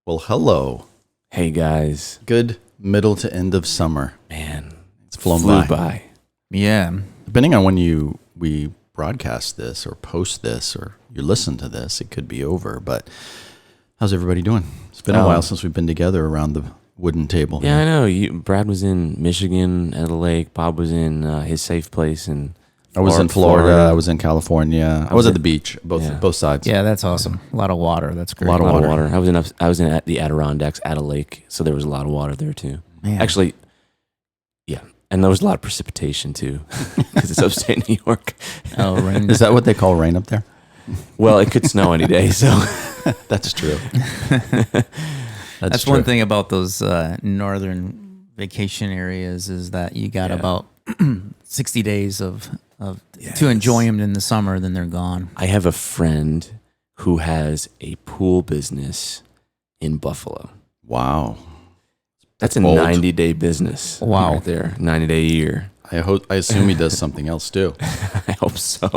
Well, hello. Hey guys. Good middle to end of summer. Man, It's flown flew by. by. Yeah. Depending on when we broadcast this or post this or you listen to this, it could be over. But how's everybody doing? It's been a while since we've been together around the wooden table. Yeah, I know. Brad was in Michigan at a lake. Bob was in his safe place, and I was in Florida. I was in California. I was at the beach, both sides. Yeah, that's awesome. A lot of water. That's great. A lot of water. I was in the Adirondacks at a lake, so there was a lot of water there too. Man. Actually, yeah, and there was a lot of precipitation too, because it's upstate New York. Oh, rain. Is that what they call rain up there? Well, it could snow any day, so That's true. That's true. one thing about those northern vacation areas is that you got about 60 days of to enjoy them in the summer, then they're gone. I have a friend who has a pool business in Buffalo. Wow. That's a bold. 90-day business. Wow. Right there, 90-day a year. I assume he does something else too. I hope so.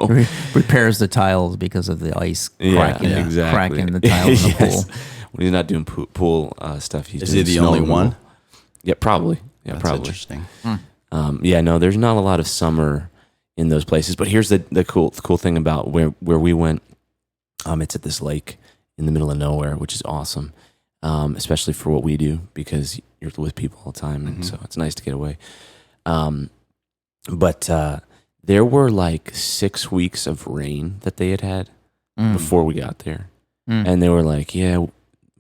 Repairs the tiles because of the ice cracking the tiles in the Yes. pool. When he's not doing pool stuff, he's Is doing he the snow only removal. one? Yeah, probably. Yeah, That's probably. interesting. No, there's not a lot of summer in those places. But here's the cool thing about where we went. It's at this lake in the middle of nowhere, which is awesome, especially for what we do because you're with people all the time, and so it's nice to get away. But there were like 6 weeks of rain that they had before we got there, and they were like, "Yeah."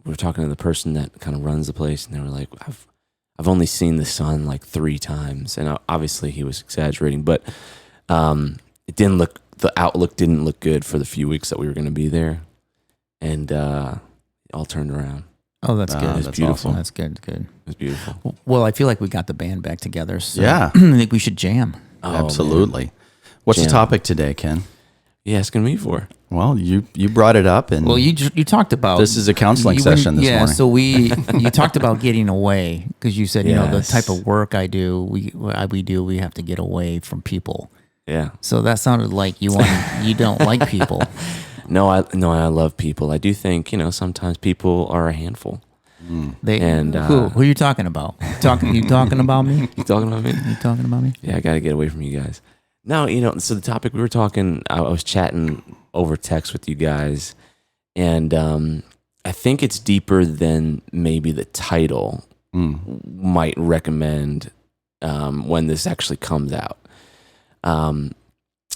We were talking to the person that kind of runs the place, and they were like, I've only seen the sun like 3 times, and obviously he was exaggerating, but the outlook didn't look good for the few weeks that we were going to be there, and it all turned around. Oh, that's good. It's beautiful. Awesome. That's good. Good. It was beautiful. Well, I feel like we got the band back together. So Yeah. I think we should jam. Oh, Absolutely. man. What's the Jam. topic today, Ken? You asking me for? Well, you brought it up, and Well, you talked about this is a counseling session this morning. So you talked about getting away because you said the Yes. type of work I do, we have to get away from people. Yeah. So that sounded like you don't like people. No, I love people. I do think sometimes people are a handful. Who are you talking about? You talking about me? You talking about me? You talking about me? Yeah, I got to get away from you guys. No, so the topic we were talking, I was chatting over text with you guys, and I think it's deeper than maybe the title might recommend when this actually comes out.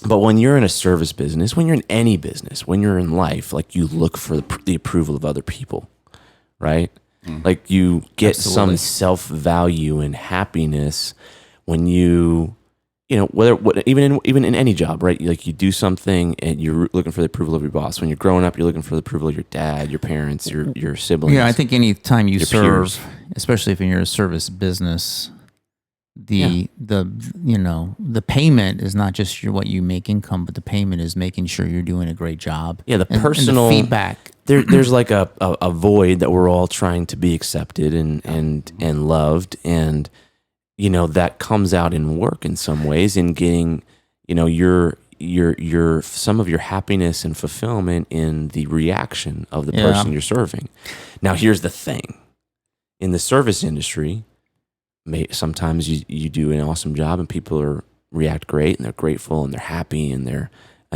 But when you're in a service business, when you're in any business, when you're in life, like you look for the approval of other people, right? Like you get Absolutely. some self-value and happiness when you even in any job, right? Like you do something and you're looking for the approval of your boss. When you're growing up, you're looking for the approval of your dad, your parents, your siblings. Yeah, I think any time you Your serve, peers. especially if you're a service business, the payment is not just what you make income, but the payment is making sure you're doing a great job. Yeah, the And personal the feedback. There's like a void that we're all trying to be accepted and loved, and that comes out in work in some ways, in getting your some of your happiness and fulfillment in the reaction of the person you're serving. Now, here's the thing: in the service industry, sometimes you do an awesome job and people react great and they're grateful and they're happy and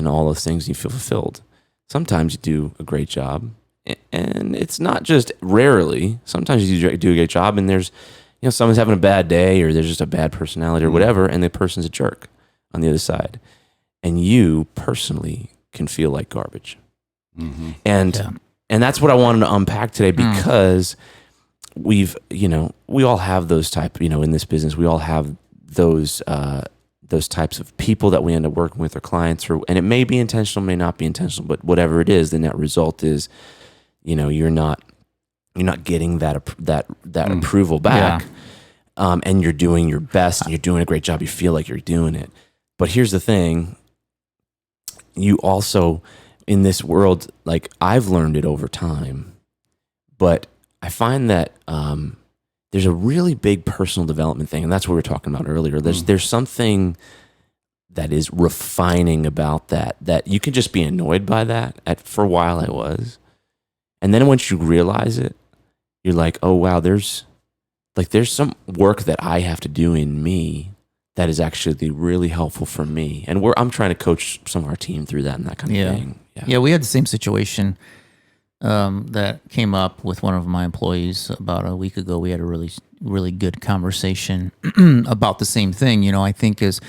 all those things, and you feel fulfilled. Sometimes you do a great job, and it's not just rarely. Sometimes you do a great job, and there's someone's having a bad day, or there's just a bad personality or whatever, and the person's a jerk on the other side, and you personally can feel like garbage. And that's what I wanted to unpack today, because we all have those type, in this business, we all have those types of people that we end up working with, or clients, and it may be intentional, may not be intentional, but whatever it is, the net result is, you're not getting that approval back, and you're doing your best, and you're doing a great job. You feel like you're doing it, but here's the thing: you also, in this world, like I've learned it over time, but I find that there's a really big personal development thing, and that's what we were talking about earlier. There's something that is refining about that you can just be annoyed by that. For a while I was. And then once you realize it, you're like, oh wow, there's some work that I have to do in me that is actually really helpful for me. And I'm trying to coach some of our team through that and that kind of thing. Yeah, we had the same situation that came up with one of my employees about a week ago. We had a really, really good conversation about the same thing. You know, I think is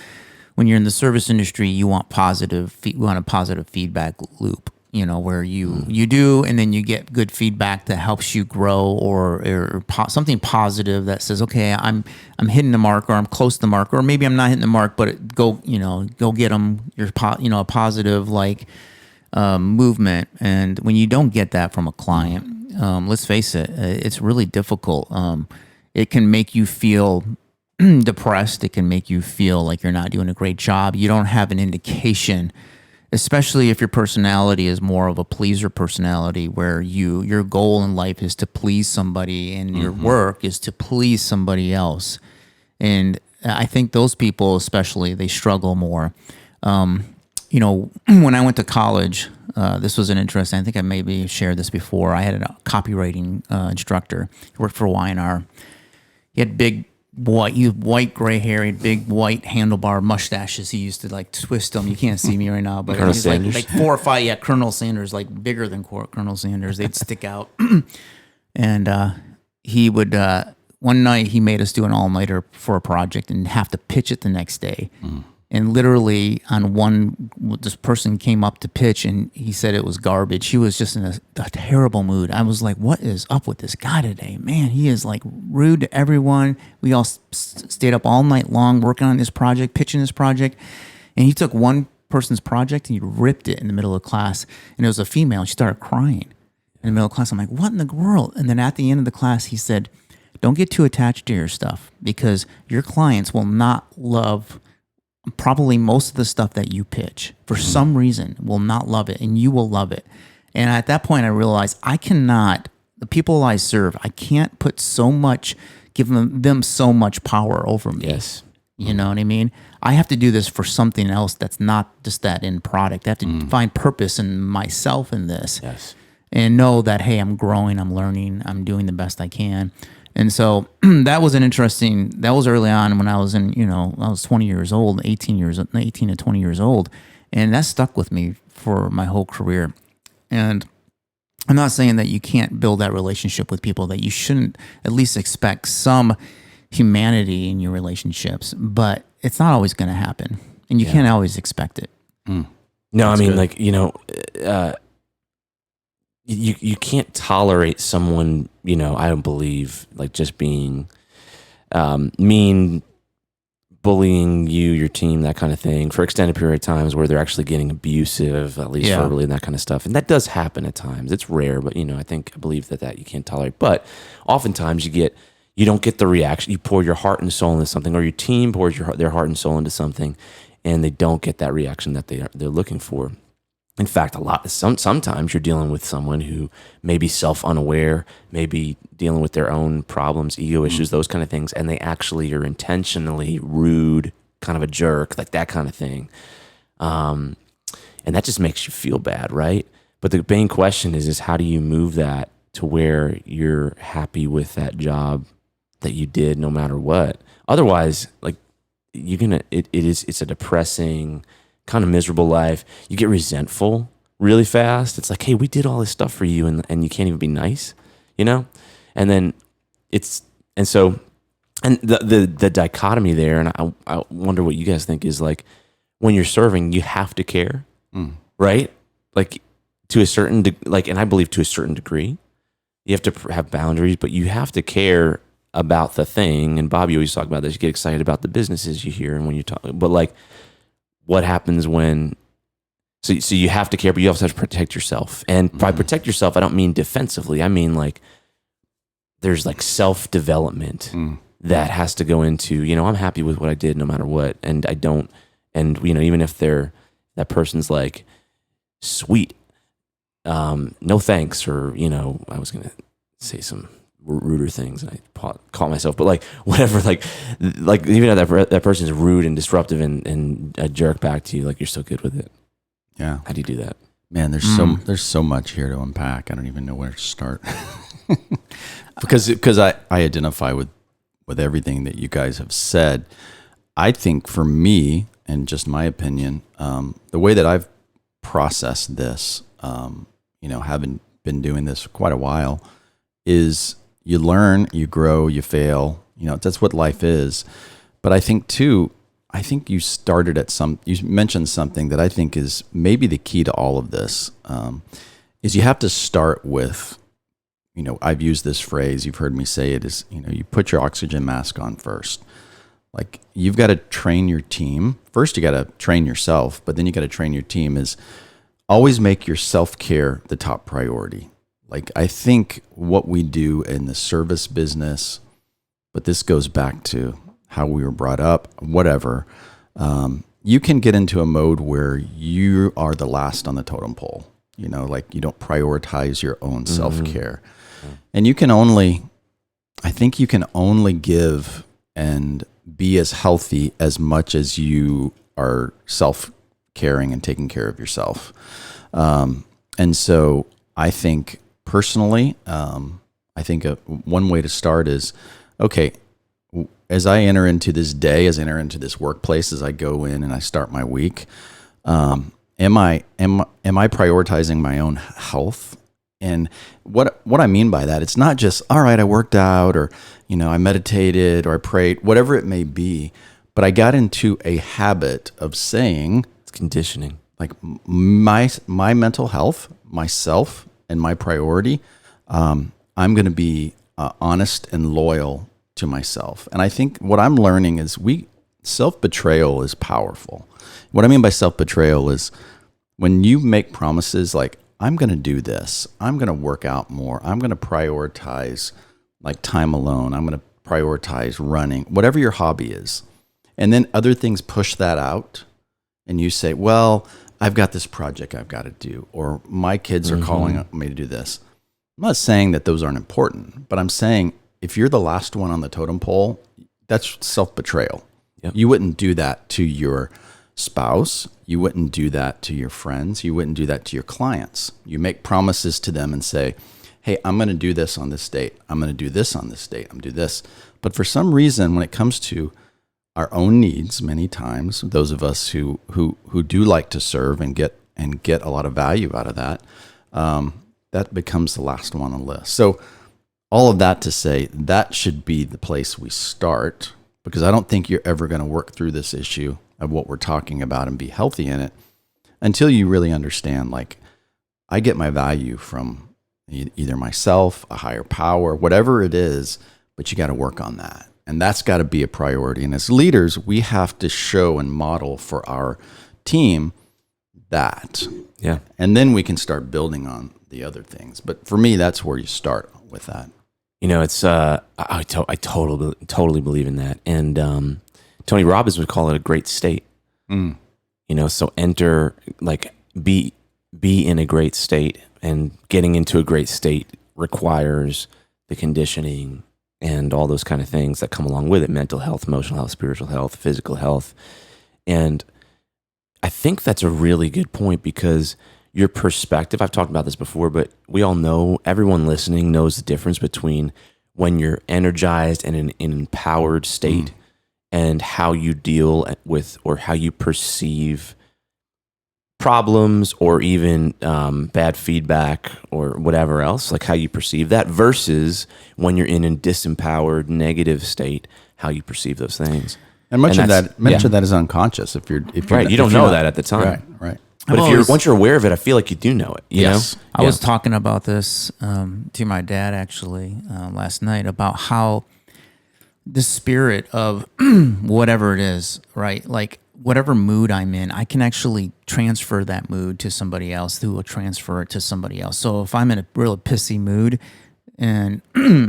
when you're in the service industry, you want a positive feedback loop. You know, where you do, and then you get good feedback that helps you grow, or something positive that says, okay, I'm hitting the mark, or I'm close to the mark, or maybe I'm not hitting the mark, but go get them. A positive movement. And when you don't get that from a client, let's face it, it's really difficult. It can make you feel depressed. It can make you feel like you're not doing a great job. You don't have an indication, especially if your personality is more of a pleaser personality, where your goal in life is to please somebody and your work is to please somebody else. And I think those people especially, they struggle more. When I went to college, this was an interesting, I think I maybe shared this before. I had a copywriting instructor. He worked for Y&R. He had big white gray hair, he had big white handlebar mustaches. He used to twist them. You can't see me right now, but Colonel he's Sanders? like 4 or 5. Yeah, Colonel Sanders, bigger than Colonel Sanders. They'd stick out. And he would. One night he made us do an all-nighter for a project and have to pitch it the next day. And literally this person came up to pitch and he said it was garbage. He was just in a terrible mood. I was like, what is up with this guy today? Man, he is rude to everyone. We all stayed up all night long working on this project, pitching this project. And he took one person's project and he ripped it in the middle of class. And it was a female. She started crying in the middle of class. I'm like, what in the world? And then at the end of the class, he said, don't get too attached to your stuff, because your clients will not love probably most of the stuff that you pitch. For some reason, will not love it, and you will love it. And at that point, I realized the people I serve, I can't give them so much power over me. Yes. You know what I mean? I have to do this for something else that's not just that end product. I have to find purpose in myself in this. Yes. And know that, hey, I'm growing, I'm learning, I'm doing the best I can. And so that was early on when I was I was 20 years old, 18 to 20 years old. And that stuck with me for my whole career. And I'm not saying that you can't build that relationship with people, that you shouldn't at least expect some humanity in your relationships, but it's not always going to happen. And you can't always expect it. No, That's I mean, good. you can't tolerate someone, I don't believe, just being mean, bullying you, your team, that kind of thing, for extended period of times, where they're actually getting abusive, at least verbally, and that kind of stuff. And that does happen at times. It's rare, but I believe that you can't tolerate. But oftentimes you don't get the reaction. You pour your heart and soul into something, or your team pours their heart and soul into something, and they don't get that reaction that they're looking for. In fact, sometimes you're dealing with someone who may be self-unaware, maybe dealing with their own problems, ego issues, those kind of things, and they actually are intentionally rude, kind of a jerk, like that kind of thing. And that just makes you feel bad, right? But the main question is how do you move that to where you're happy with that job that you did no matter what? Otherwise, it's a depressing, kind of miserable life. You get resentful really fast. It's like, hey, we did all this stuff for you, and you can't even be nice, And then the dichotomy there, and I wonder what you guys think is when you're serving, you have to care, right? To a certain and I believe to a certain degree, you have to have boundaries, but you have to care about the thing. And Bob, you always talk about this. You get excited about the businesses you hear, and when you talk, but what happens when? So you have to care, but you also have to protect yourself. And by protect yourself, I don't mean defensively. I mean there's self-development that has to go into. I'm happy with what I did no matter what, and I don't. And even if that person's sweet, no thanks, or I was gonna say some ruder things, and I caught myself, but whatever, even if that person is rude and disruptive and a jerk back to you, you're still good with it. Yeah. How do you do that? Man, there's so much here to unpack. I don't even know where to start. because I identify with everything that you guys have said. I think for me, and just my opinion, the way that I've processed this, having been doing this for quite a while, is you learn, you grow, you fail. That's what life is. But I think too, you started at you mentioned something that I think is maybe the key to all of this, is you have to start with, I've used this phrase, you've heard me say it, is, you put your oxygen mask on first. Like, you've got to train your team. First, you got to train yourself, but then you got to train your team is always make your self-care the top priority. Like, I think what we do in the service business, but this goes back to how we were brought up, whatever, you can get into a mode where you are the last on the totem pole. Like, you don't prioritize your own self-care. And you can only give and be as healthy as much as you are self-caring and taking care of yourself. And so I think personally, one way to start is, okay, as I enter into this day, as I enter into this workplace, as I go in and I start my week, am I prioritizing my own health? And what I mean by that, it's not just, all right, I worked out, or I meditated, or I prayed, whatever it may be, but I got into a habit of saying, it's conditioning, like, my mental health, myself, and my priority. I'm going to be honest and loyal to myself. And I think what I'm learning is self-betrayal is powerful. What I mean by self-betrayal is when you make promises like, I'm going to do this, I'm going to work out more, I'm going to prioritize like time alone, I'm going to prioritize running, whatever your hobby is. And then other things push that out, and you say, well, I've got this project I've got to do, or my kids are calling me to do this. I'm not saying that those aren't important, but I'm saying if you're the last one on the totem pole, that's self-betrayal. Yep. You wouldn't do that to your spouse. You wouldn't do that to your friends. You wouldn't do that to your clients. You make promises to them and say, hey, I'm going to do this on this date. I'm going to do this on this date. I'm going to do this. But for some reason, when it comes to our own needs, many times, those of us who do like to serve and get a lot of value out of that, that becomes the last one on the list. So all of that to say, that should be the place we start, because I don't think you're ever going to work through this issue of what we're talking about and be healthy in it until you really understand, like, I get my value from either myself, a higher power, whatever it is, but you got to work on that. And that's got to be a priority. And as leaders, we have to show and model for our team that. Yeah. And then we can start building on the other things. But for me, that's where you start with that. It's I totally believe in that. And Tony Robbins would call it a great state. So enter, like, be in a great state, and getting into a great state requires the conditioning and all those kind of things that come along with it: mental health, emotional health, spiritual health, physical health. And I think that's a really good point, because your perspective, I've talked about this before, but we all know, everyone listening knows the difference between when you're energized and in an empowered state and how you deal with, or how you perceive problems, or even bad feedback, or whatever else, like how you perceive that, versus when you're in a disempowered, negative state, how you perceive those things. And much of that is unconscious. If you're right, you don't know that at the time. Right. But once you're aware of it, I feel like you do know it. You know? I was talking about this to my dad actually last night, about how the spirit of whatever it is, right? Like, whatever mood I'm in, I can actually transfer that mood to somebody else who will transfer it to somebody else. So if I'm in a real pissy mood, and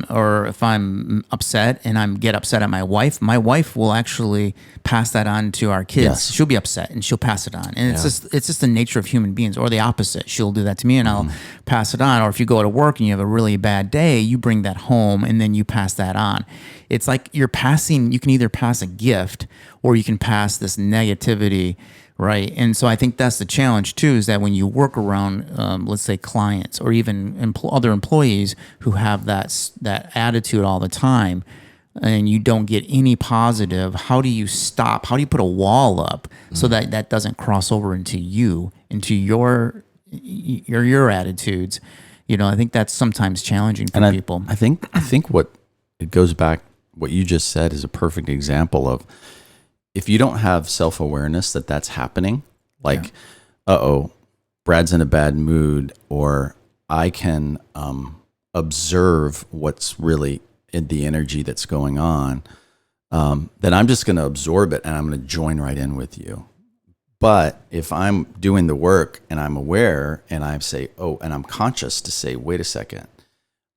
or if I'm upset and I get upset at my wife will actually pass that on to our kids. Yes. She'll be upset and she'll pass it on. And it's just the nature of human beings, or the opposite. She'll do that to me and I'll pass it on. Or if you go to work and you have a really bad day, you bring that home and then you pass that on. It's like you can either pass a gift, or you can pass this negativity, Right. And so I think that's the challenge too, is that when you work around, let's say clients or even other employees who have that attitude all the time, and you don't get any positive, how do you stop? How do you put a wall up so that doesn't cross over into you, into your attitudes? I think that's sometimes challenging for people. I think what it goes back, what you just said is a perfect example of, if you don't have self-awareness that that's happening, like, Brad's in a bad mood, or I can observe what's really in the energy that's going on, then I'm just going to absorb it and I'm going to join right in with you. But if I'm doing the work and I'm aware and I say, and I'm conscious to say, wait a second,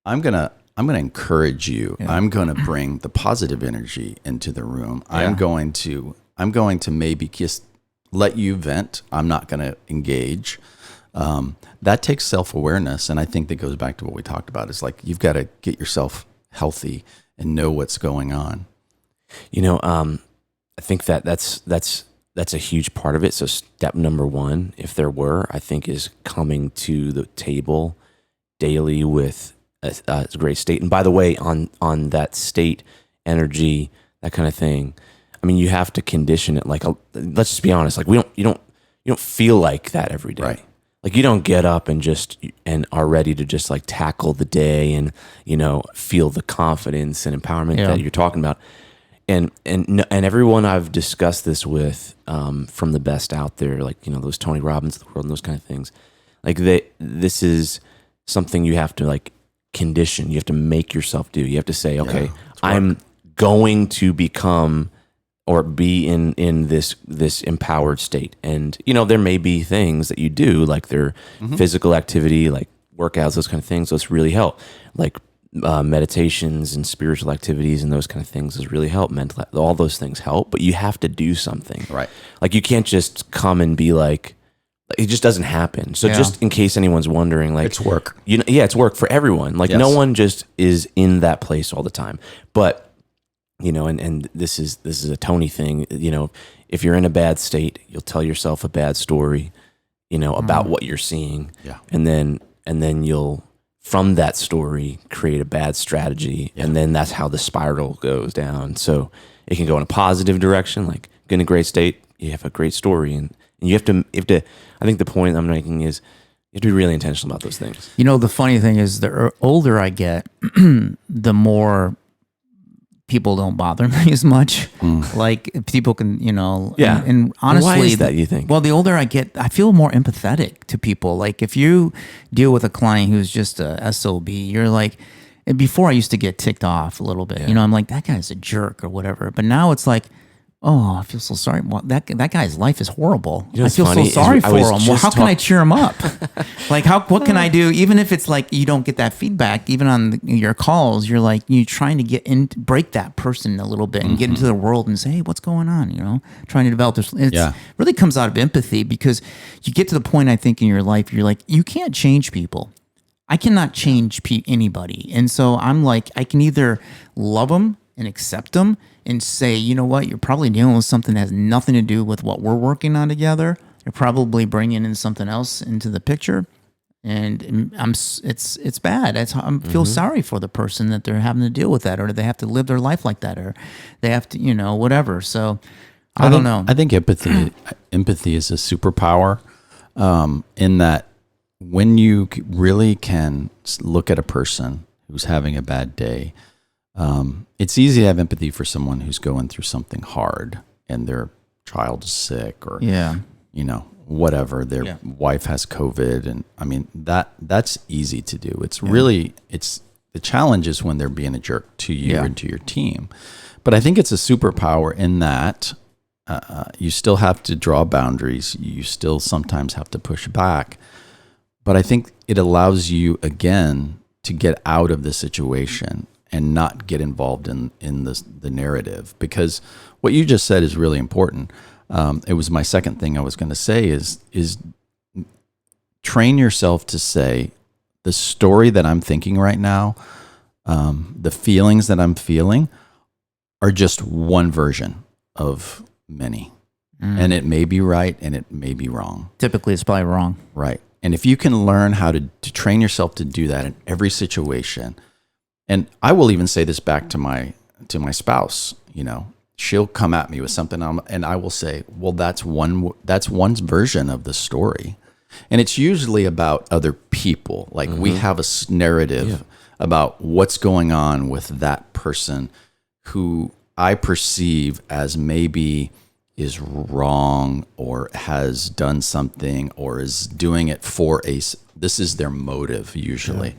I'm going to encourage you. Yeah. I'm going to bring the positive energy into the room. Yeah. I'm going to maybe just let you vent. I'm not going to engage. That takes self-awareness. And I think that goes back to what we talked about. It's like, you've got to get yourself healthy and know what's going on. I think that's a huge part of it. So step number one, if there were, I think, is coming to the table daily with a great state. And by the way, on that state, energy, that kind of thing, I mean, you have to condition it. Like, let's just be honest. Like, you don't feel like that every day. Right. Like, you don't get up and are ready to just like tackle the day and, feel the confidence and empowerment that you're talking about. And everyone I've discussed this with, from the best out there, like, those Tony Robbins of the world and those kind of things, like, this is something you have to like condition. You have to make yourself do. You have to say, okay, I'm going to become or be in this empowered state. And, there may be things that you do, like their physical activity, like workouts, those kind of things. Those really help. Like meditations and spiritual activities and those kind of things does really help. All those things help, but you have to do something. Right. Like, you can't just come and be like, it just doesn't happen. So just in case anyone's wondering, like, it's work. It's work for everyone. Like, no one just is in that place all the time. But, and this is a Tony thing. If you're in a bad state, you'll tell yourself a bad story, about what you're seeing. Yeah. And then you'll, from that story, create a bad strategy. Yeah. And then that's how the spiral goes down. So it can go in a positive direction, like, get in a great state, you have a great story, and you have to, I think the point I'm making is, you have to be really intentional about those things. The funny thing is, the older I get, the more people don't bother me as much. Like, people can, and honestly, why is that, you think? Well, the older I get, I feel more empathetic to people. Like, if you deal with a client who's just a SOB, you're like, and before I used to get ticked off a little bit, I'm like, that guy's a jerk or whatever. But now it's like, I feel so sorry. Well, that guy's life is horrible. I feel so sorry for him. Well, how can I cheer him up? Like, what can I do? Even if it's like you don't get that feedback, even on your calls, you're like, you're trying to break that person a little bit and get into the world and say, hey, what's going on? Trying to develop this. It really comes out of empathy, because you get to the point, I think, in your life, you're like, you can't change people. I cannot change anybody. And so I'm like, I can either love them and accept them and say, you know what, you're probably dealing with something that has nothing to do with what we're working on together. You're probably bringing in something else into the picture, and it's bad. I feel sorry for the person that they're having to deal with that, or they have to live their life like that, or they have to, whatever. So I don't know. I think empathy is a superpower, in that when you really can look at a person who's having a bad day, it's easy to have empathy for someone who's going through something hard and their child is sick, or whatever, their wife has COVID, and I mean that's easy to do. It's really the challenge is when they're being a jerk to you and to your team. But I think it's a superpower in that you still have to draw boundaries. You still sometimes have to push back. But I think it allows you again to get out of the situation and not get involved in the narrative, because what you just said is really important. It was my second thing I was going to say is train yourself to say, the story that I'm thinking right now, the feelings that I'm feeling are just one version of many. And it may be right and it may be wrong. Typically, it's probably wrong. Right. And if you can learn how to train yourself to do that in every situation, and I will even say this back to my spouse, she'll come at me with something and I will say, well, that's one's version of the story. And it's usually about other people. Like we have a narrative about what's going on with that person who I perceive as maybe is wrong or has done something or is doing it for this is their motive usually. Yeah.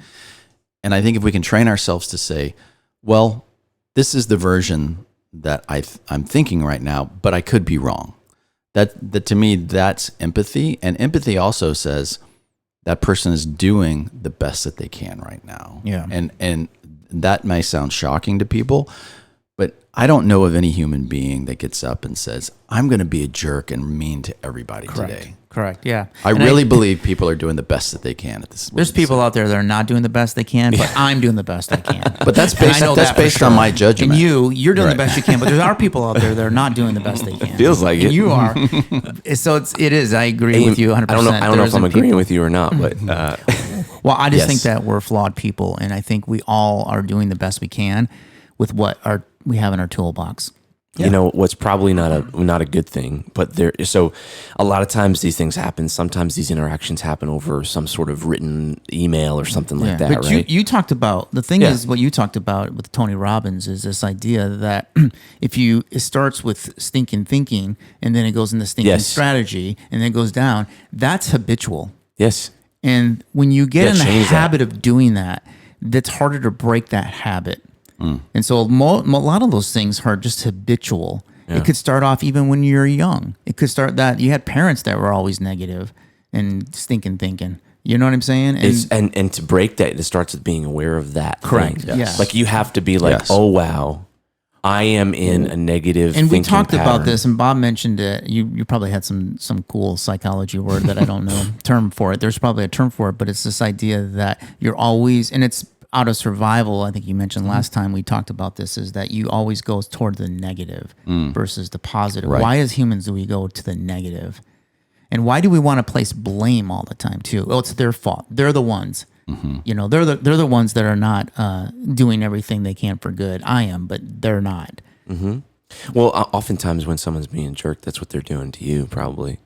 And I think if we can train ourselves to say, well, this is the version that I'm thinking right now, but I could be wrong. That to me, that's empathy. And empathy also says that person is doing the best that they can right now. Yeah. And that may sound shocking to people, but I don't know of any human being that gets up and says, I'm going to be a jerk and mean to everybody today. Correct. Yeah. I really believe people are doing the best that they can at this. There's people out there that are not doing the best they can, but I'm doing the best I can. But that's based on my judgment. And you're doing the best you can, but there are people out there that are not doing the best they can. Feels like it. You are. So it is. I agree with you 100%. I don't know if I'm agreeing with you or not, but well, I just think that we're flawed people, and I think we all are doing the best we can with what we have in our toolbox. Yeah. What's probably not a good thing, but so a lot of times these things happen. Sometimes these interactions happen over some sort of written email or something like that, but right? You talked about, the thing is what you talked about with Tony Robbins is this idea that it starts with stinking thinking and then it goes into stinking strategy and then it goes down. That's habitual. Yes. And when you get in the habit of doing that, that's harder to break that habit. And so a lot of those things are just habitual. Yeah. It could start off even when you're young. It could start that you had parents that were always negative and stinking thinking. You know what I'm saying? And to break that, it starts with being aware of that. Correct. Thing. Yes. Like you have to be like, oh wow, I am in a negative. And we talked pattern. about this, and Bob mentioned it. You probably had some cool psychology word that I don't know term for it. There's probably a term for it, but it's this idea that you're always, and it's out of survival. I think you mentioned last time we talked about this, is that you always go toward the negative versus the positive. Right. Why as humans do we go to the negative? And why do we want to place blame all the time too? Oh, it's their fault. They're the ones. Mm-hmm. They're the ones that are not doing everything they can for good. I am, but they're not. Mm-hmm. Well, oftentimes when someone's being a jerk, that's what they're doing to you. Probably,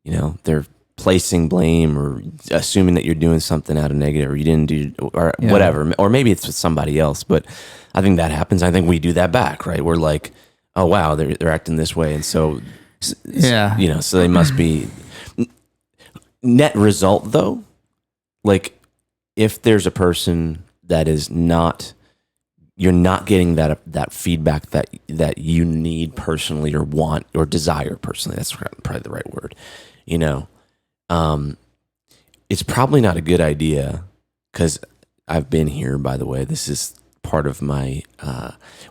they're placing blame or assuming that you're doing something out of negative or you didn't do or whatever, or maybe it's with somebody else. But I think that happens. I think we do that back, right? We're like, oh wow, they're acting this way, and so so they must be. Net result though, like if there's a person that is not, you're not getting that feedback that you need personally or want or desire personally. That's probably the right word. It's probably not a good idea, because I've been here, by the way. This is part of my,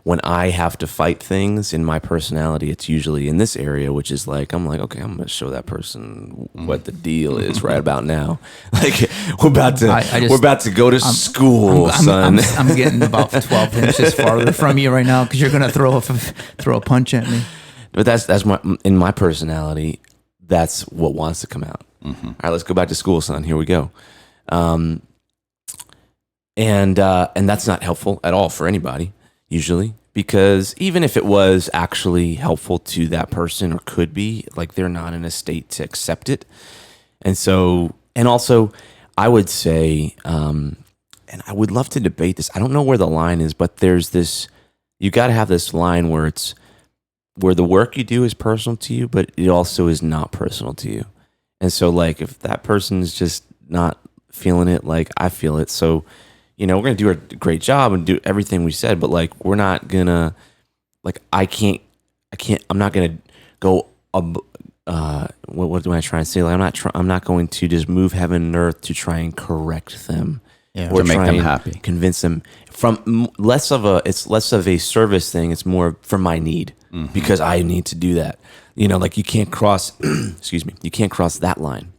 when I have to fight things in my personality, it's usually in this area, which is like, I'm like, okay, I'm going to show that person what the deal is right about now. Like we're about to go to school, son. I'm getting about 12 inches farther from you right now, because you're going to throw a punch at me. But that's in my personality, that's what wants to come out. Mm-hmm. All right, let's go back to school, son. Here we go. And that's not helpful at all for anybody, usually, because even if it was actually helpful to that person, or could be, like they're not in a state to accept it. And so, and also I would say, and I would love to debate this. I don't know where the line is, but there's this, you got to have this line where the work you do is personal to you, but it also is not personal to you. And so like, if that person's just not feeling it, like I feel it. So, we're going to do a great job and do everything we said, but like, we're not going to, like, I'm not going to go, what do I try and say? Like, I'm not going to just move heaven and earth to try and correct them. Yeah, or to make them happy. Convince them from less of a service thing. It's more for my need, because I need to do that. Like you can't cross, excuse me, you can't cross that line.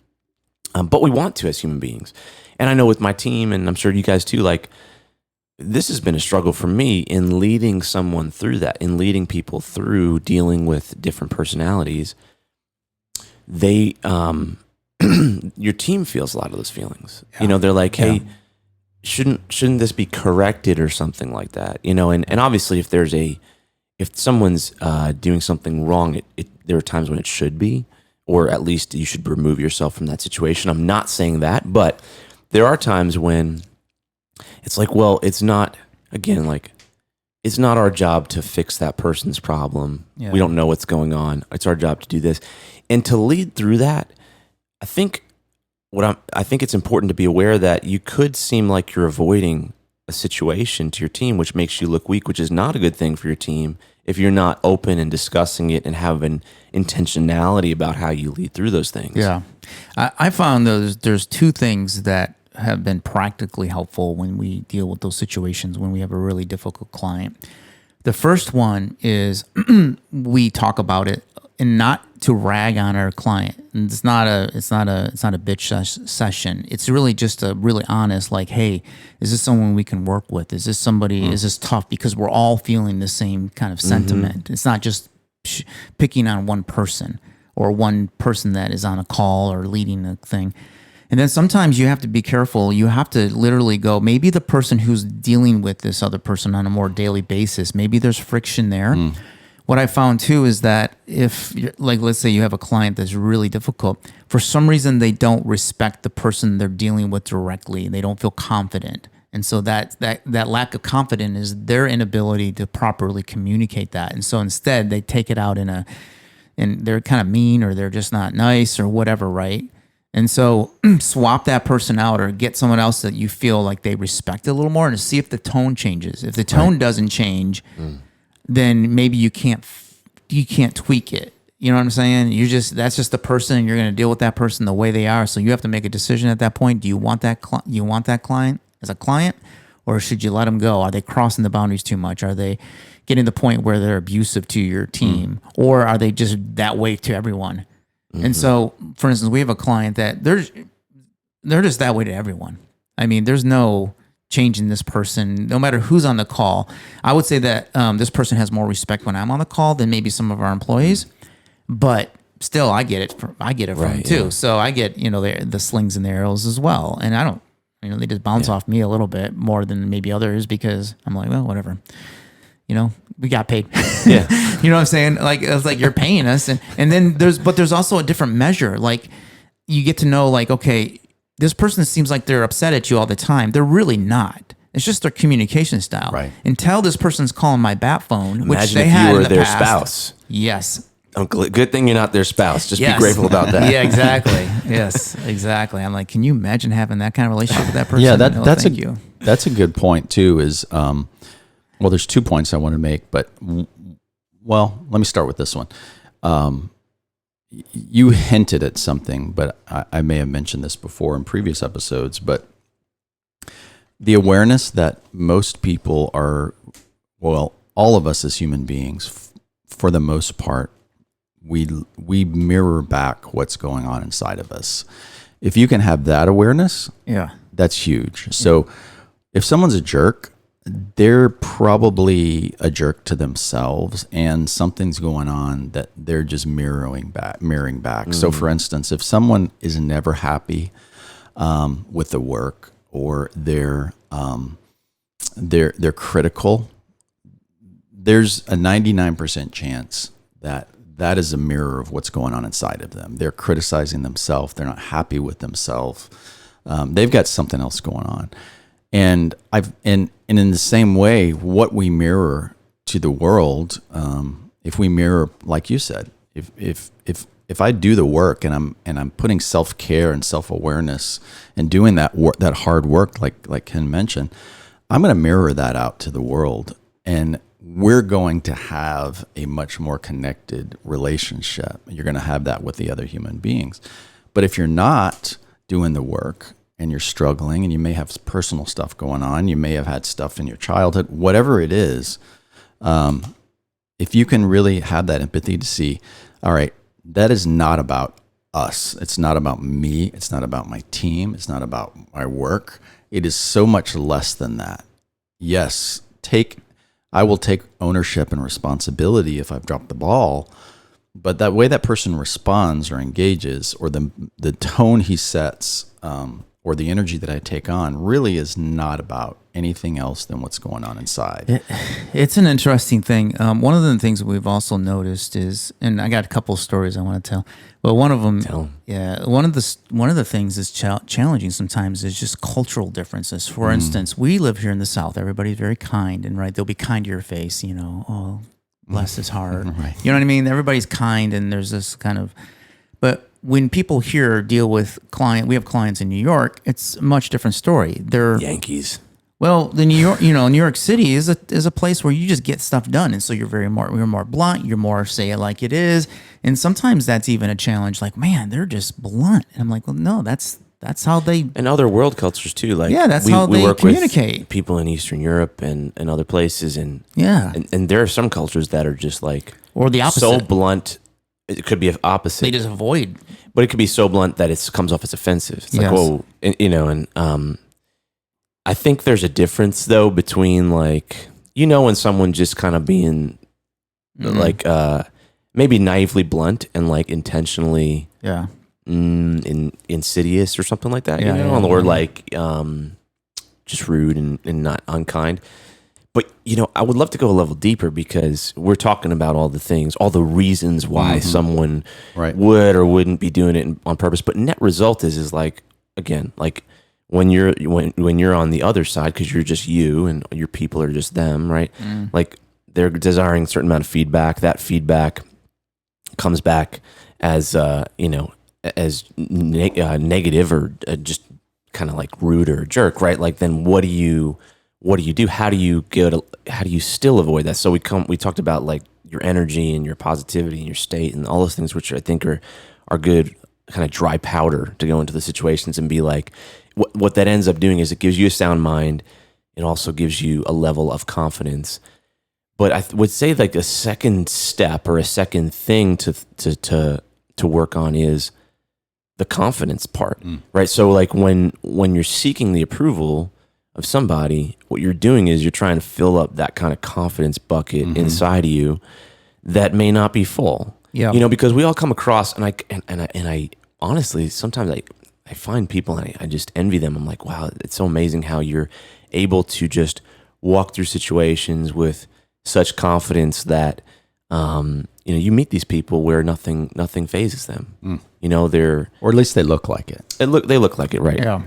But we want to as human beings. And I know with my team, and I'm sure you guys too, like this has been a struggle for me in leading someone through that, in leading people through dealing with different personalities. they your team feels a lot of those feelings. They're like, hey, shouldn't this be corrected or something like that? And obviously if someone's doing something wrong, there are times when it should be, or at least you should remove yourself from that situation. I'm not saying that, but there are times when it's like, well, it's not our job to fix that person's problem. We don't know what's going on. It's our job to do this. And to lead through that, I think it's important to be aware that you could seem like you're avoiding a situation to your team, which makes you look weak, which is not a good thing for your team if you're not open and discussing it and having intentionality about how you lead through those things. Yeah. I found there's two things that have been practically helpful when we deal with those situations when we have a really difficult client. The first one is we talk about it, and not to rag on our client. And it's not a bitch session. It's really just a really honest, like, hey, is this someone we can work with? Is this somebody? Is this tough? Because we're all feeling the same kind of sentiment. It's not just picking on one person or one person that is on a call or leading a thing. And then sometimes you have to be careful. You have to literally go, maybe the person who's dealing with this other person on a more daily basis, maybe there's friction there. What I found too is that if, like, let's say you have a client that's really difficult, for some reason they don't respect the person they're dealing with directly. They don't feel confident. And so that lack of confidence is their inability to properly communicate that. And so instead they take it out and they're kind of mean, or they're just not nice or whatever, right? And so swap that person out or get someone else that you feel like they respect a little more, and see if the tone changes. If the tone doesn't change, then maybe you can't tweak it. You know what I'm saying? That's just the person, and you're going to deal with that person the way they are. So you have to make a decision at that point. Do you want that client as a client, or should you let them go? Are they crossing the boundaries too much? Are they getting to the point where they're abusive to your team, or are they just that way to everyone? And so, for instance, we have a client that they're just that way to everyone. I mean, there's no changing this person, no matter who's on the call. I would say that this person has more respect when I'm on the call than maybe some of our employees, but still, I get it from them too. So I get the slings and the arrows as well, and I don't, they just bounce off me a little bit more than maybe others, because I'm like, well, whatever. We got paid. Yeah. You know what I'm saying? Like, it's like you're paying us. And then there's also a different measure. Like, you get to know, like, okay, this person seems like they're upset at you all the time. They're really not. It's just their communication style. Right. Until this person's calling my bat phone, which they had in the past. Imagine if you were their spouse. Yes. Good thing you're not their spouse. Just be grateful about that. Yeah, exactly. Yes, exactly. I'm like, can you imagine having that kind of relationship with that person? Yeah, that's a good point too. Is well, there's 2 points I want to make, but let me start with this one. You hinted at something, but I may have mentioned this before in previous episodes, but the awareness that most people are, well, all of us as human beings, for the most part, we mirror back what's going on inside of us. If you can have that awareness, that's huge. So if someone's a jerk, they're probably a jerk to themselves, and something's going on that they're just mirroring back. So for instance, if someone is never happy with the work, or they're critical, there's a 99% chance that is a mirror of what's going on inside of them. They're criticizing themselves. They're not happy with themselves. They've got something else going on. And in the same way, what we mirror to the world, if we mirror, like you said, if I do the work and I'm putting self-care and self-awareness and doing that hard work, like Ken mentioned, I'm going to mirror that out to the world, and we're going to have a much more connected relationship. You're going to have that with the other human beings. But if you're not doing the work, and you're struggling, and you may have personal stuff going on, you may have had stuff in your childhood, whatever it is, if you can really have that empathy to see, all right, that is not about us. It's not about me. It's not about my team. It's not about my work. It is so much less than that. Yes, I will take ownership and responsibility if I've dropped the ball, But that way that person responds or engages, or the tone he sets, or the energy that I take on, really is not about anything else than what's going on inside. It's an interesting thing. One of the things that we've also noticed is, and I got a couple of stories I want to tell, but one of them, one of the things that's challenging sometimes is just cultural differences. For instance, we live here in the South. Everybody's very kind, and right, they'll be kind to your face. Oh, bless his heart. Right. You know what I mean? Everybody's kind, and there's this kind of, but when people here deal with we have clients in New York, it's a much different story. They're Yankees. Well, the New York City is a place where you just get stuff done, and so you're more blunt. You're more say it like it is, and sometimes that's even a challenge. Like, man, they're just blunt, and I'm like, well, no, that's how they. And other world cultures too. Like, that's how they work communicate. With people in Eastern Europe and other places, and there are some cultures that are just like, or the opposite, so blunt. It could be opposite. They just avoid. But it could be so blunt that it comes off as offensive. It's like, whoa, and I think there's a difference though between like, when someone just kind of being like maybe naively blunt and like intentionally insidious or something like that, or like just rude and not unkind. But, I would love to go a level deeper, because we're talking about all the things, all the reasons why someone would or wouldn't be doing it on purpose. But net result is like, again, like when you're on the other side, because you're just you and your people are just them, right? Like they're desiring a certain amount of feedback. That feedback comes back as, negative or just kind of like rude or a jerk, right? Like then what do you do? How do you still avoid that? So we talked about like your energy and your positivity and your state and all those things, which I think are good kind of dry powder to go into the situations and be like, what that ends up doing is it gives you a sound mind. It also gives you a level of confidence. But I would say like a second step or a second thing to work on is the confidence part, right? So like when you're seeking the approval of somebody, what you're doing is you're trying to fill up that kind of confidence bucket inside of you that may not be full. Yeah. Because we all come across, and I honestly, sometimes I find people and I just envy them. I'm like, wow, it's so amazing how you're able to just walk through situations with such confidence that you meet these people where nothing phases them. They're, or at least they look like it. They look like it, right? Yeah.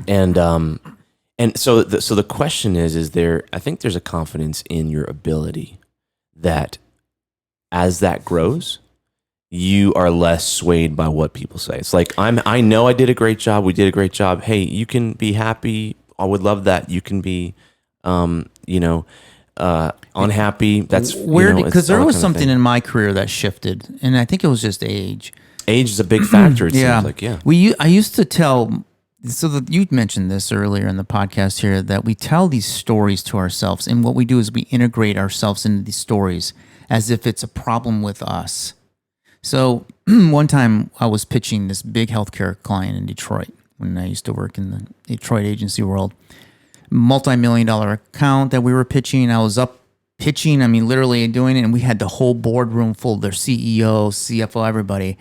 And so the question is there, I think there's a confidence in your ability that as that grows, you are less swayed by what people say. It's like, I know I did a great job. We did a great job. Hey, you can be happy. I would love that. You can be, unhappy. That's weird, because there was something in my career that shifted, and I think it was just age. Age is a big factor. It seems like, yeah. I used to tell. So you mentioned this earlier in the podcast here, that we tell these stories to ourselves, and what we do is we integrate ourselves into these stories as if it's a problem with us. So one time I was pitching this big healthcare client in Detroit when I used to work in the Detroit agency world. Multi-million-dollar account that we were pitching. I was up pitching, literally doing it, and we had the whole boardroom full, their CEO, CFO, everybody.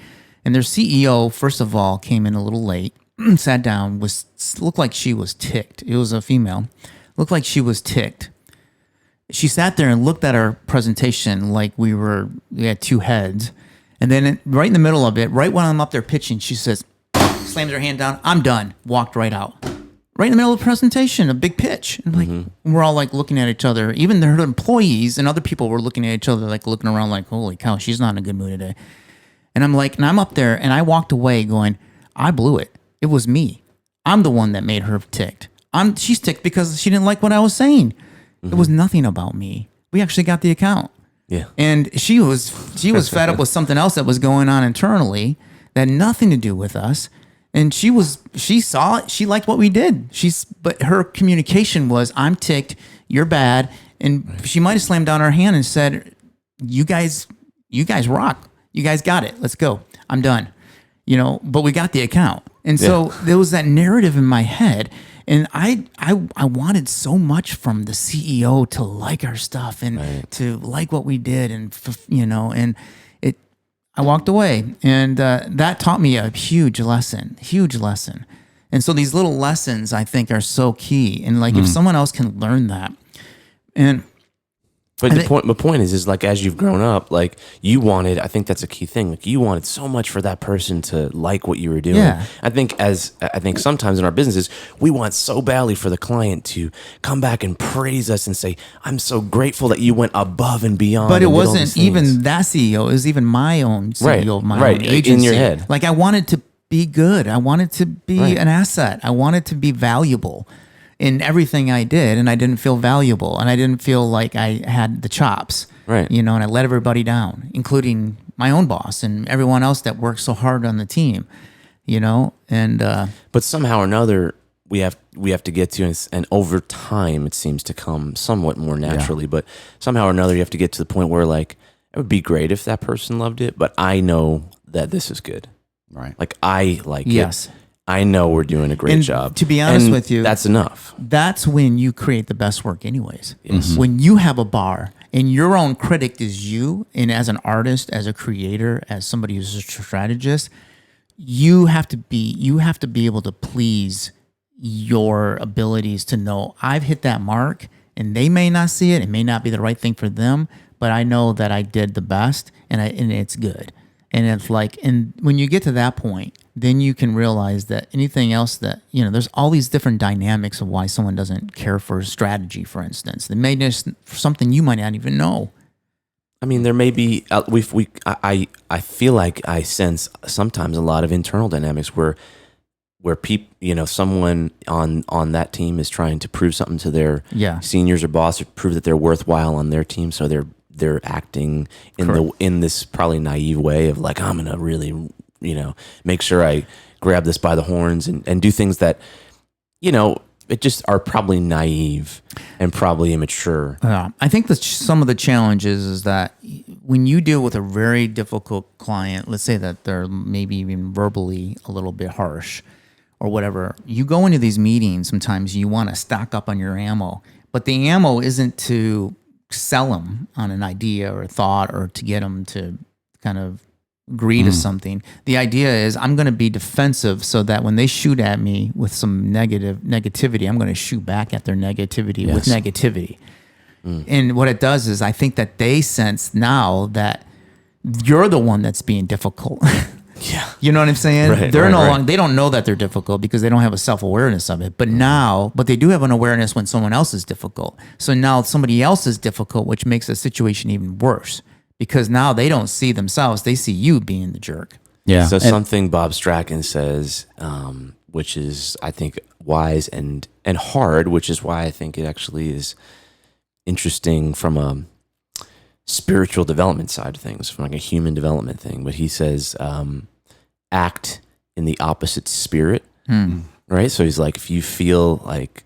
And their CEO, first of all, came in a little late. Sat down, looked like she was ticked. It was a female. Looked like she was ticked. She sat there and looked at our presentation like we had two heads. And then right in the middle of it, right when I'm up there pitching, she says, slams her hand down, I'm done. Walked right out. Right in the middle of the presentation, a big pitch. And we're all like looking at each other. Even their employees and other people were looking at each other, like looking around like, holy cow, she's not in a good mood today. And I'm up there and I walked away going, I blew it. It was me. I'm the one that made her ticked. She's ticked because she didn't like what I was saying. It was nothing about me. We actually got the account. Yeah. And she was fed up with something else that was going on internally that had nothing to do with us. And she saw it. She liked what we did. But her communication was, I'm ticked. You're bad. And she might have slammed down her hand and said, you guys rock. You guys got it. Let's go. I'm done. But we got the account. And so there was that narrative in my head, and I wanted so much from the CEO to like our stuff and to like what we did, and I walked away, and that taught me a huge lesson. And so these little lessons, I think, are so key. And like, if someone else can learn that, and but the point is like, as you've grown up, like you wanted, I think that's a key thing. Like you wanted so much for that person to like what you were doing. Yeah. I think sometimes in our businesses, we want so badly for the client to come back and praise us and say, I'm so grateful that you went above and beyond. But it wasn't even that CEO. It was even my own CEO of my own agency. In your head. Like I wanted to be good. I wanted to be an asset. I wanted to be valuable in everything I did, and I didn't feel valuable, and I didn't feel like I had the chops, right? And I let everybody down, including my own boss and everyone else that worked so hard on the team, and but somehow or another we have to get to, and over time it seems to come somewhat more naturally, but somehow or another you have to get to the point where like it would be great if that person loved it, but I know that this is good, right? Like I like it. I know we're doing a great job. To be honest with you, that's enough. That's when you create the best work anyways. Yes. When you have a bar and your own critic is you, and as an artist, as a creator, as somebody who's a strategist, you have to be able to please your abilities to know I've hit that mark, and they may not see it. It may not be the right thing for them, but I know that I did the best, and it's good. And it's like, and when you get to that point, then you can realize that anything else that, there's all these different dynamics of why someone doesn't care for strategy, for instance. They may just something you might not even know. I mean, there may be, I feel like I sense sometimes a lot of internal dynamics where people, someone on that team is trying to prove something to their seniors or boss, or prove that they're worthwhile on their team. So they're acting in this probably naive way of like, I'm gonna really, make sure I grab this by the horns and do things that, it just are probably naive and probably immature. I think that some of the challenges is that when you deal with a very difficult client, let's say that they're maybe even verbally a little bit harsh or whatever, you go into these meetings, sometimes you want to stock up on your ammo, but the ammo isn't to sell them on an idea or a thought or to get them to kind of agree to something. The idea is I'm going to be defensive so that when they shoot at me with some negativity, I'm going to shoot back at their negativity with negativity. And what it does is I think that they sense now that you're the one that's being difficult. Yeah. You know what I'm saying? Right, They're no longer, they don't know that they're difficult because they don't have a self-awareness of it. But but they do have an awareness when someone else is difficult. So now somebody else is difficult, which makes the situation even worse because now they don't see themselves. They see you being the jerk. Yeah. So something Bob Strachan says, which is, I think, wise and hard, which is why I think it actually is interesting from a spiritual development side of things, from like a human development thing. But he says, act in the opposite spirit, right? So he's like, if you feel like,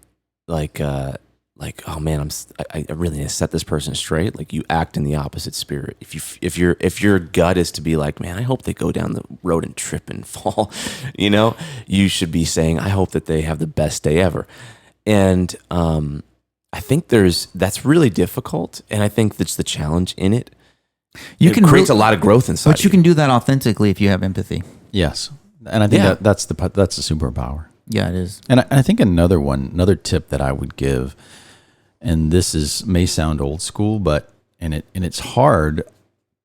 oh man, I really need to set this person straight. Like you act in the opposite spirit. If your gut is to be like, man, I hope they go down the road and trip and fall, you should be saying, I hope that they have the best day ever. And I think that's really difficult, and I think that's the challenge in it. It creates a lot of growth inside. But you can do that authentically if you have empathy. Yes, and I think that's the superpower. Yeah, it is. And I think another tip that I would give, and this may sound old school, but it's hard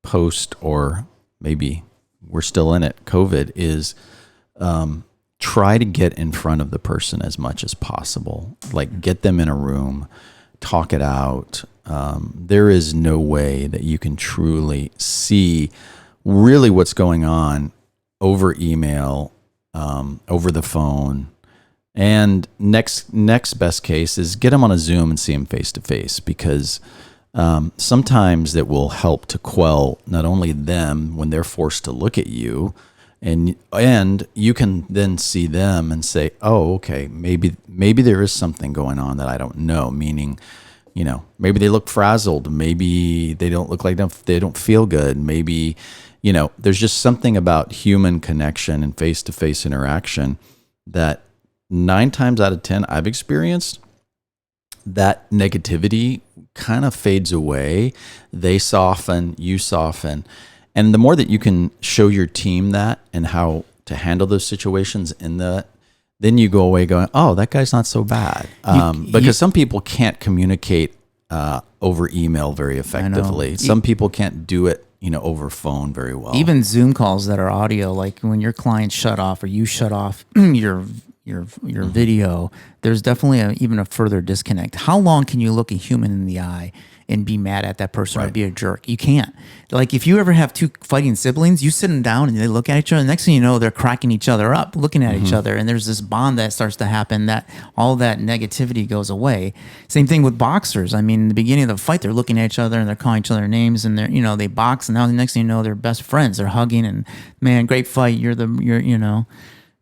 post, or maybe we're still in it, COVID, is try to get in front of the person as much as possible. Like get them in a room, talk it out. There is no way that you can truly see really what's going on over email, over the phone. And next best case is get them on a Zoom and see them face to face, because sometimes that will help to quell not only them when they're forced to look at you, and you can then see them and say, oh, okay, maybe there is something going on that I don't know. Meaning, maybe they look frazzled. Maybe they don't look like they don't feel good. Maybe, there's just something about human connection and face-to-face interaction that 9 times out of 10 I've experienced that negativity kind of fades away. They soften, you soften. And the more that you can show your team that and how to handle those situations then you go away going, oh, that guy's not so bad. Because some people can't communicate over email very effectively. Some people can't do it, over phone very well. Even Zoom calls that are audio, like when your client shut off or you shut off your video, there's definitely even a further disconnect. How long can you look a human in the eye and be mad at that person or be a jerk? You can't. Like if you ever have two fighting siblings, you sit them down and they look at each other. The next thing you know, they're cracking each other up, looking at each other. And there's this bond that starts to happen that all that negativity goes away. Same thing with boxers. I mean, in the beginning of the fight, they're looking at each other and they're calling each other names and they're, they box. And now the next thing you know, they're best friends. They're hugging and man, great fight.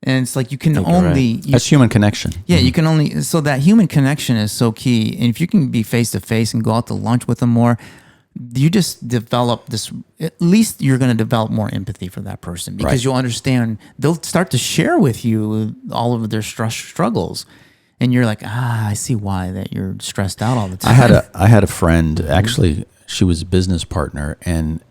And it's like you can only... That's human connection. Yeah, you can only... So that human connection is so key. And if you can be face-to-face and go out to lunch with them more, you just develop this... At least you're going to develop more empathy for that person because you'll understand... They'll start to share with you all of their struggles. And you're like, I see why that you're stressed out all the time. I had a friend, actually, she was a business partner, and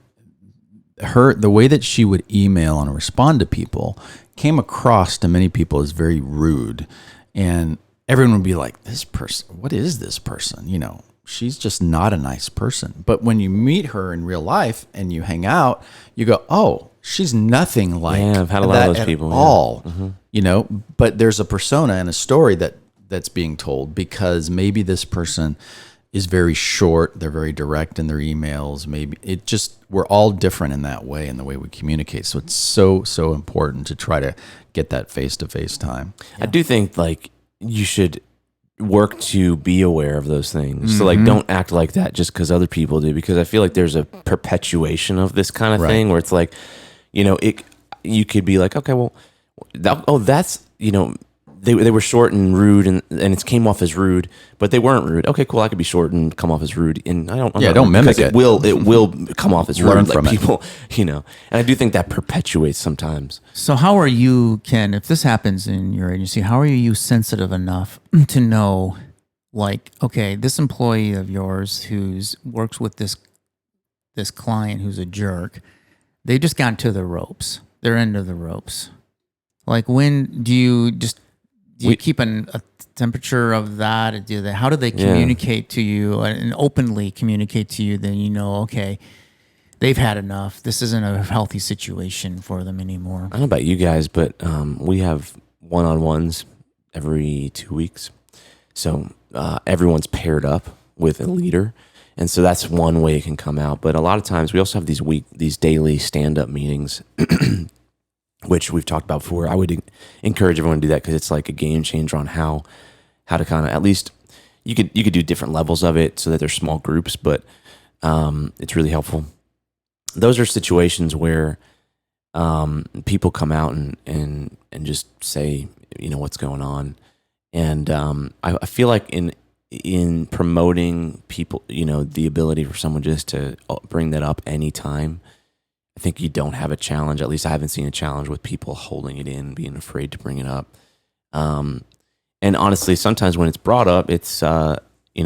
the way that she would email and respond to people came across to many people as very rude, and everyone would be like, this person, what is this person? She's just not a nice person. But when you meet her in real life and you hang out, you go, oh, she's nothing like I've had a lot of those people all, but there's a persona and a story that's being told because maybe this person is very short. They're very direct in their emails. Maybe we're all different in that way, in the way we communicate. So it's so important to try to get that face-to-face time. I do think you should work to be aware of those things. So don't act like that just because other people do, because I feel like there's a perpetuation of this kind of thing where it's like, you could be like, okay, well, that's, They were short and rude, and it came off as rude, but they weren't rude. Okay, cool. I could be short and come off as rude, and don't mimic it. It will come off as rude. Learn from people, And I do think that perpetuates sometimes. So how are you, Ken? If this happens in your agency, how are you sensitive enough to know, okay, this employee of yours works with this client who's a jerk, they just got into the ropes. They're into the ropes. When do you just do you keep a temperature of that? How do they communicate to you and openly communicate to you? Then okay, they've had enough. This isn't a healthy situation for them anymore. I don't know about you guys, but we have one-on-ones every 2 weeks. So everyone's paired up with a leader. And so that's one way it can come out. But a lot of times we also have these daily stand-up meetings which we've talked about before. I would encourage everyone to do that because it's like a game changer on how to kind of, at least you could do different levels of it so that they're small groups, but it's really helpful. Those are situations where people come out and just say, what's going on. And I feel like in promoting people, the ability for someone just to bring that up anytime, I think you don't have a challenge. At least I haven't seen a challenge with people holding it in, being afraid to bring it up. And honestly, sometimes when it's brought up, it's like I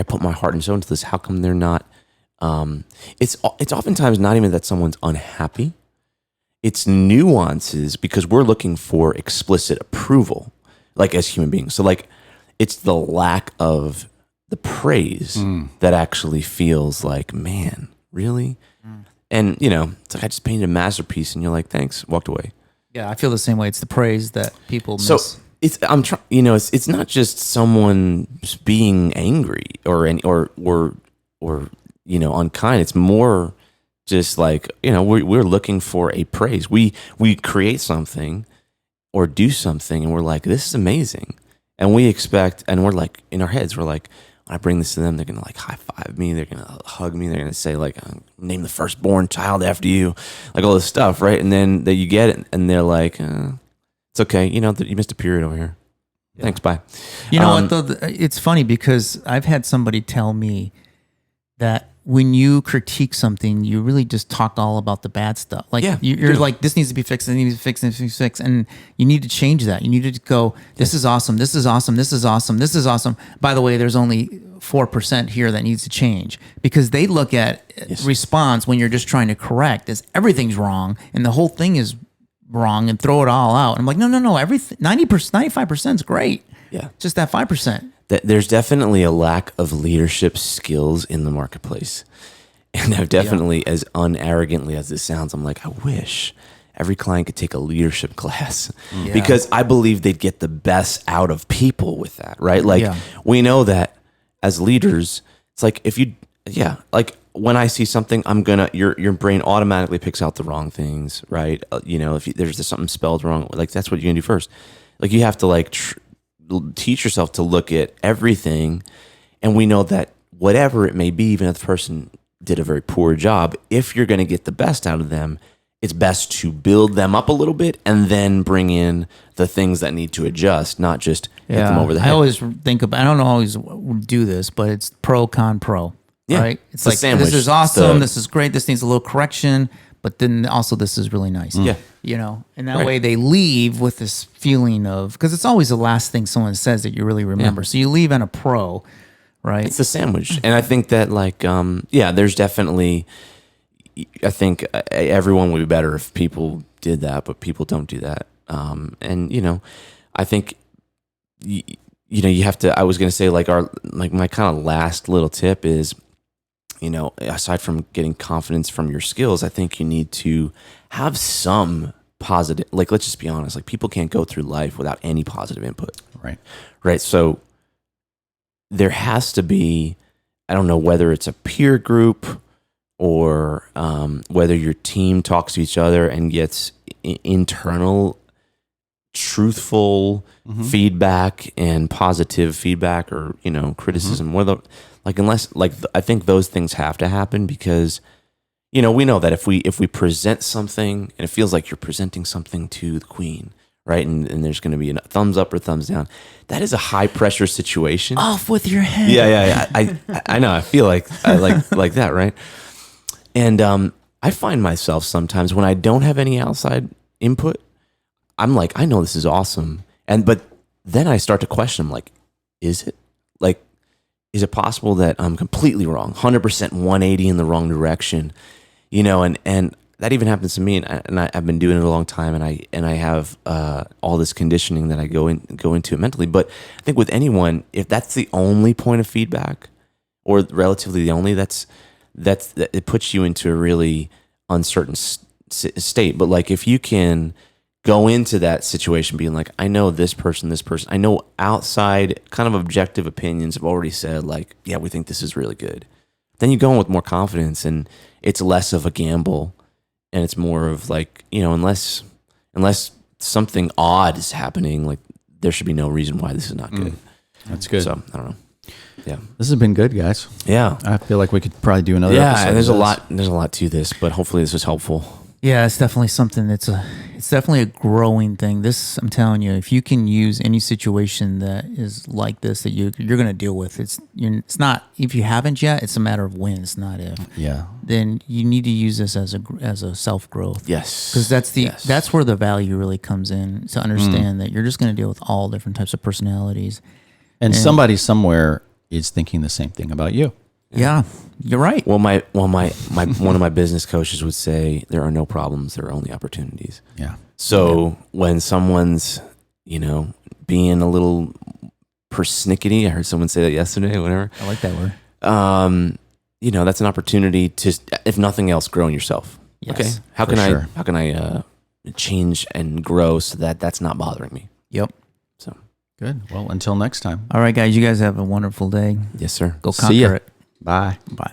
put my heart and soul into this. How come they're not? It's oftentimes not even that someone's unhappy. It's nuances because we're looking for explicit approval, as human beings. So it's the lack of the praise that actually feels like, man, really? And it's like I just painted a masterpiece, and you're like, thanks, walked away. Yeah, I feel the same way. It's the praise that people miss. So it's not just someone being angry or unkind. It's more just we're looking for a praise. We create something or do something, and we're like, this is amazing, and we expect, and we're like in our heads, we're like, when I bring this to them, they're gonna high five me, they're gonna hug me, they're gonna say name the firstborn child after you, all this stuff, right? And then you get it, and they're like, it's okay, you missed a period over here. Yeah. Thanks, bye. You know what though? It's funny because I've had somebody tell me that when you critique something, you really just talk all about the bad stuff. You're like, this needs to be fixed, this needs to be fixed, this needs to be fixed. And you need to change that. You need to go, this is awesome, this is awesome, this is awesome, this is awesome. By the way, there's only 4% here that needs to change, because they look at response when you're just trying to correct as everything's wrong and the whole thing is wrong and throw it all out. I'm like, no, everything 90%, 95% is great. Yeah. Just that 5%. There's definitely a lack of leadership skills in the marketplace. And I've definitely, as unarrogantly as this sounds, I'm like, I wish every client could take a leadership class because I believe they'd get the best out of people with that, right? Like we know that as leaders, it's like like when I see something, your brain automatically picks out the wrong things, right? If there's something spelled wrong, like that's what you're gonna do first. Like you have to teach yourself to look at everything, and we know that whatever it may be, even if the person did a very poor job, if you're gonna get the best out of them, it's best to build them up a little bit and then bring in the things that need to adjust, not just hit them over the head. I always think about, I don't always do this, but it's pro, con, pro, right? It's like, sandwich. This is awesome, this is great, this needs a little correction, but then also this is really nice. Yeah. And that way they leave with this feeling of, because it's always the last thing someone says that you really remember. So you leave on a pro, right? It's a sandwich. And I think that there's definitely, I think everyone would be better if people did that, but people don't do that. I think, you have to, I was going to say my kind of last little tip is, aside from getting confidence from your skills, I think you need to have some positive, let's just be honest, people can't go through life without any positive input. Right. So there has to be, I don't know whether it's a peer group or whether your team talks to each other and gets internal, truthful feedback and positive feedback, or criticism. I think those things have to happen, because we know that if we present something and it feels like you're presenting something to the queen, right, and there's going to be a thumbs up or thumbs down, that is a high pressure situation. Off with your head. Yeah. I know. I feel like I like that, right? And I find myself sometimes when I don't have any outside input, I'm like, I know this is awesome. But then I start to question, I'm like, is it? Is it possible that I'm completely wrong, 100% 180 in the wrong direction? And that even happens to me, and I've been doing it a long time, and I have all this conditioning that I go into it mentally. But I think with anyone, if that's the only point of feedback, or relatively the only, it puts you into a really uncertain state. But if you can go into that situation being like, I know this person, I know outside kind of objective opinions have already said we think this is really good. Then you go in with more confidence, and it's less of a gamble, and it's more of unless something odd is happening, there should be no reason why this is not good. That's good. So I don't know. Yeah, this has been good, guys. Yeah, I feel like we could probably do another episode. Yeah, there's a lot to this, but hopefully this was helpful. Yeah, it's definitely something it's definitely a growing thing. This, I'm telling you, if you can use any situation that is like this that you're going to deal with, it's not, if you haven't yet, it's a matter of when, it's not if. Yeah. Then you need to use this as a self-growth. Yes. Because that's where the value really comes in, to understand that you're just going to deal with all different types of personalities. And somebody somewhere is thinking the same thing about you. Yeah, you're right. Well, my one of my business coaches would say there are no problems, there are only opportunities. Yeah. So when someone's, being a little persnickety, I heard someone say that yesterday, whatever. I like that word. That's an opportunity to, if nothing else, grow in yourself. Yes, okay. How can I change and grow so that that's not bothering me? Yep. So good. Well, until next time. All right, guys. You guys have a wonderful day. Yes, sir. Go conquer it. Bye. Bye.